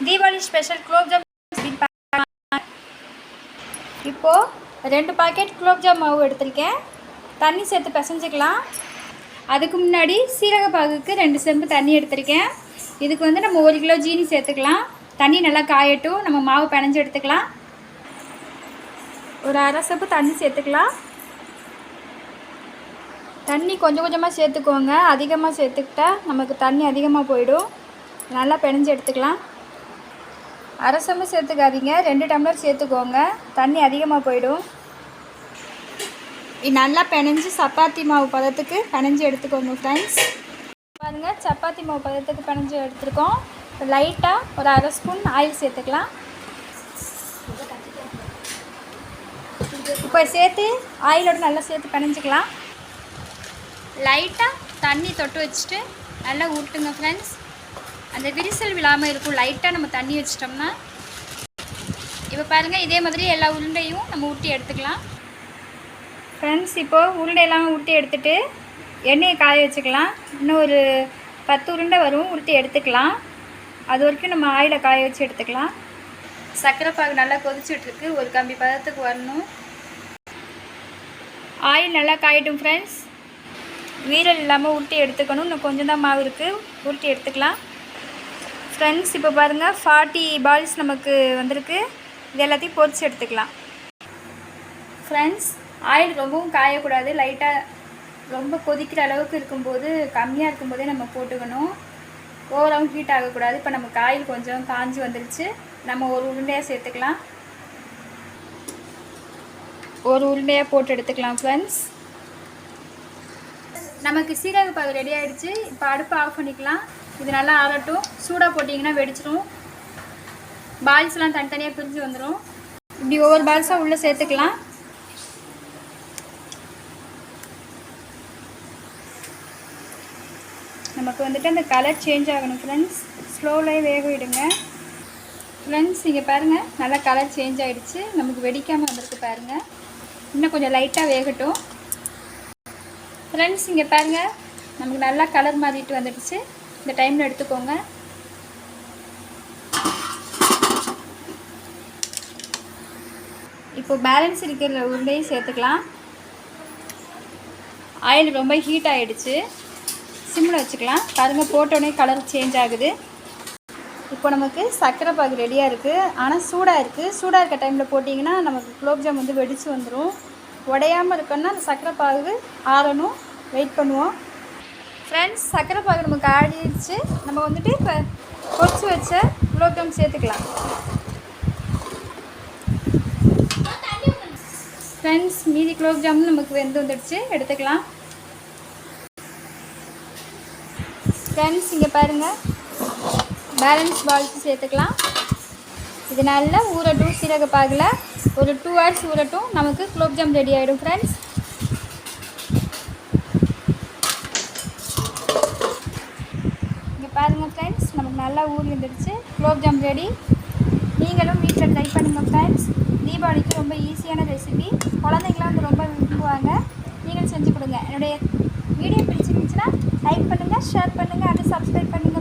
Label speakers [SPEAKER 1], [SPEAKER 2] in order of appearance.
[SPEAKER 1] Deepavali special gulab jamun. இப்போது 2 packet gulab jamun மாவு எடுத்திருக்கேன். தண்ணி சேர்த்து பிசைஞ்சிக்கலாம். அதுக்கு முன்னாடி சீரக பாகுக்கு 2 செம்பு தண்ணி எடுத்திருக்கேன். இதுக்கு வந்து நம்ம 1 கிலோ ஜீனி சேர்த்துக்கலாம். தண்ணி நல்லா காயட்டும், நம்ம மாவு பிணைஞ்சு எடுத்துக்கலாம். ஒரு அரை செம்பு தண்ணி சேர்த்துக்கலாம். தண்ணி கொஞ்சம் கொஞ்சமாக சேர்த்துக்கோங்க, அதிகமாக சேர்த்துக்கிட்டா நமக்கு தண்ணி அதிகமாக போயிடும். நல்லா பிணைஞ்சு எடுத்துக்கலாம். அரை செம்பு சேர்த்துக்காதீங்க, 2 டம்ளர் சேர்த்துக்கோங்க, தண்ணி அதிகமாக போயிடும். நல்லா பிணைஞ்சு சப்பாத்தி மாவு பதத்துக்கு பிணைஞ்சு எடுத்துக்கோங்க ஃப்ரெண்ட்ஸ். பாருங்கள், சப்பாத்தி மாவு பதத்துக்கு பிணைஞ்சு எடுத்துருக்கோம். லைட்டாக ஒரு அரை ஸ்பூன் ஆயில் சேர்த்துக்கலாம். இப்போ சேர்த்து ஆயிலோடு நல்லா சேர்த்து பிணைஞ்சிக்கலாம். லைட்டாக தண்ணி தொட்டு வச்சுட்டு நல்லா ஊட்டுங்க ஃப்ரெண்ட்ஸ். அந்த விரிசல் விழாமல் இருக்கும் லைட்டாக நம்ம தண்ணி வச்சிட்டோம்னா. இப்போ பாருங்கள், இதே மாதிரி எல்லா உருண்டையும் நம்ம ஊட்டி எடுத்துக்கலாம் ஃப்ரெண்ட்ஸ். இப்போது உருண்டையெல்லாம் ஊட்டி எடுத்துகிட்டு எண்ணெயை காய வச்சுக்கலாம். இன்னும் ஒரு 10 உருண்டை வரும், ஊட்டி எடுத்துக்கலாம். அது வரைக்கும் நம்ம ஆயிலை காய வச்சு எடுத்துக்கலாம். சர்க்கரை பாகு நல்லா கொதிச்சுட்ருக்கு, ஒரு கம்பி பதத்துக்கு வரணும். ஆயில் நல்லா காயட்டும் ஃப்ரெண்ட்ஸ். வீரல் இல்லாமல் உருட்டி எடுத்துக்கணும். இன்னும் கொஞ்சம் தான் மாவு இருக்குது, உருட்டி எடுத்துக்கலாம் ஃப்ரெண்ட்ஸ். இப்போ பாருங்கள், 40 பால்ஸ் நமக்கு வந்திருக்கு. இது எல்லாத்தையும் பொரிச்சு எடுத்துக்கலாம் ஃப்ரெண்ட்ஸ். ஆயில் ரொம்பவும் காயக்கூடாது, லைட்டாக ரொம்ப கொதிக்கிற அளவுக்கு இருக்கும்போது, கம்மியாக இருக்கும்போதே நம்ம போட்டுக்கணும். ஓவராகவும் ஹீட் ஆகக்கூடாது. இப்போ நமக்கு ஆயில் கொஞ்சம் காஞ்சி வந்துருச்சு. நம்ம ஒரு உருண்டையாக சேர்த்துக்கலாம். ஒரு உருண்டையாக போட்டு எடுத்துக்கலாம் ஃப்ரெண்ட்ஸ். நமக்கு சீரக பாகு ரெடி ஆகிடுச்சு. இப்போ அடுப்பு ஆஃப் பண்ணிக்கலாம். இது நல்லா ஆறட்டும். சூடாக போட்டிங்கன்னா வெடிச்சிடும். பால்ஸ்லாம் தனித்தனியாக பிரிஞ்சு வந்துடும். இப்படி ஒவ்வொரு பால்ஸாக உள்ளே சேர்த்துக்கலாம். நமக்கு வந்துட்டு அந்த கலர் சேஞ்ச் ஆகணும் ஃப்ரெண்ட்ஸ். ஸ்லோவிலே வேக விடுங்க ஃப்ரெண்ட்ஸ். இங்கே பாருங்கள், நல்லா கலர் சேஞ்ச் ஆகிடுச்சு. நமக்கு வெடிக்காமல் வந்திருக்கு பாருங்கள். இன்னும் கொஞ்சம் லைட்டாக வேகட்டும் ஃப்ரெண்ட்ஸ். இங்கே பாருங்கள், நமக்கு நல்லா கலர் மாறிட்டு வந்துடுச்சு. இந்த டைமில் எடுத்துக்கோங்க. இப்போ பேலன்ஸ் இருக்கிற உருண்டையும் சேர்த்துக்கலாம். ஆயில் ரொம்ப ஹீட் ஆகிடுச்சு, சிம்மில் வச்சுக்கலாம். பாருங்கள், போட்டோடனே கலர் சேஞ்ச் ஆகுது. இப்போ நமக்கு சர்க்கரை பாகு ரெடியாக இருக்குது. ஆனால் சூடாக இருக்குது. சூடாக இருக்க டைமில் போட்டிங்கன்னா நமக்கு குலோப்ஜாம் வந்து வெடித்து வந்துடும். உடையாமல் இருக்கணும்னா அந்த சர்க்கரை பாகு ஆறணும், வெயிட் பண்ணுவோம் ஃப்ரெண்ட்ஸ். சர்க்கரை பாகு நமக்கு ஆடிடுச்சு. நம்ம வந்துட்டு இப்போ பொரிச்சு வச்ச குலோப்ஜாம் சேர்த்துக்கலாம் ஃப்ரெண்ட்ஸ். மீதி குலோப்ஜாமுன் நமக்கு வெந்து வந்துடுச்சு, எடுத்துக்கலாம் ஃப்ரெண்ட்ஸ். இங்கே பாருங்கள், பேலன்ஸ் பால்ஸ் சேர்த்துக்கலாம். இது நல்லா ஊறட்டும். சீரக பாகில் ஒரு 2 hours ஊறட்டும். நமக்கு குலோப்ஜாம் ரெடி ஆகிடும் ஃப்ரெண்ட்ஸ். இங்கே பாருங்கள் ஃப்ரெண்ட்ஸ், நமக்கு நல்லா ஊறி வந்துடுச்சு. குலோப்ஜாம் ரெடி. நீங்களும் வீட்டில் ட்ரை பண்ணுங்கள் ஃப்ரெண்ட்ஸ். தீபாவளிக்கு ரொம்ப ஈஸியான ரெசிபி. குழந்தைங்களாம் வந்து ரொம்ப விரும்புவாங்க. நீங்களும் செஞ்சு கொடுங்க. என்னுடைய வீடியோ பிடிச்சிருந்துச்சுன்னா லைக் பண்ணுங்கள், ஷேர் பண்ணுங்கள், அதை சப்ஸ்கிரைப் பண்ணுங்கள்.